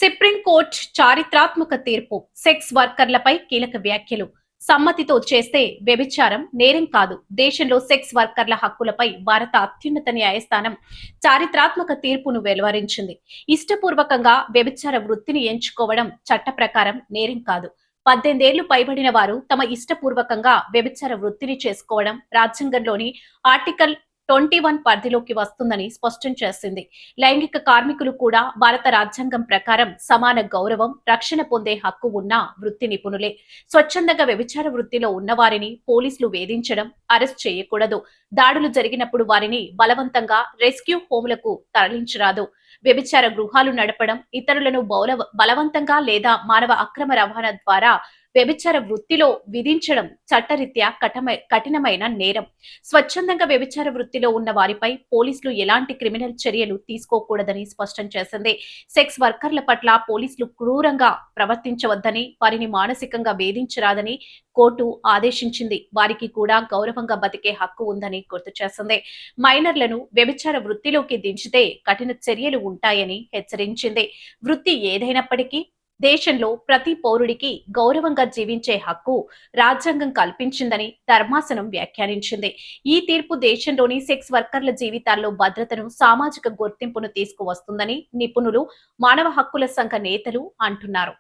Supreme court చారిత్రాత్మక తీర్పు. Sex వర్కర్లపై కీలక వ్యాఖ్యలు. సమ్మతితో చేస్తే వ్యభిచారం నేరం కాదు. దేశంలో సెక్స్ వర్కర్ల హక్కులపై భారత అత్యున్నత న్యాయస్థానం చారిత్రాత్మక తీర్పును వెలువరించింది. ఇష్టపూర్వకంగా వ్యభిచార వృత్తిని ఎంచుకోవడం చట్ట ప్రకారం నేరం కాదు. 18 ఏళ్లు పైబడిన వారు తమ ఇష్టపూర్వకంగా వ్యభిచార వృత్తిని చేసుకోవడం రాజ్యాంగంలోని ఆర్టికల్ 21 పరిధిలోకి వస్తుందని స్పష్టం చేసింది. లైంగిక కార్మికులు కూడా భారత రాజ్యాంగం ప్రకారం సమాన గౌరవం, రక్షణ పొందే హక్కు ఉన్న వృత్తి నిపుణులే. స్వచ్ఛందంగా వ్యభిచార వృత్తిలో ఉన్నవారిని పోలీసులు వేధించడం, అరెస్ట్ చేయకూడదు. దాడులు జరిగినప్పుడు వారిని బలవంతంగా రెస్క్యూ హోములకు తరలించరాదు. వ్యభిచార గృహాలు నడపడం, ఇతరులను బలవంతంగా లేదా మానవ అక్రమ రవాణా ద్వారా వ్యభిచార వృత్తిలో విధించడం చట్టరీత్యా కఠినమైన నేరం. స్వచ్ఛందంగా వ్యభిచార వృత్తిలో ఉన్న వారిపై పోలీసులు ఎలాంటి క్రిమినల్ చర్యలు తీసుకోకూడదని స్పష్టం చేసింది. సెక్స్ వర్కర్ల పట్ల పోలీసులు క్రూరంగా ప్రవర్తించవద్దని, వారిని మానసికంగా వేధించరాదని కోర్టు ఆదేశించింది. వారికి కూడా గౌరవంగా బతికే హక్కు ఉందని గుర్తు చేసింది. మైనర్లను వ్యభిచార వృత్తిలోకి దించితే కఠిన చర్యలు ఉంటాయని హెచ్చరించింది. వృత్తి ఏదైనప్పటికీ దేశంలో ప్రతి పౌరుడికి గౌరవంగా జీవించే హక్కు రాజ్యాంగం కల్పించిందని ధర్మాసనం వ్యాఖ్యానించింది. ఈ తీర్పు దేశంలోని సెక్స్ వర్కర్ల జీవితాల్లో భద్రతను, సామాజిక గుర్తింపును తీసుకువస్తుందని నిపుణులు, మానవ హక్కుల సంఘ నేతలు అంటున్నారు.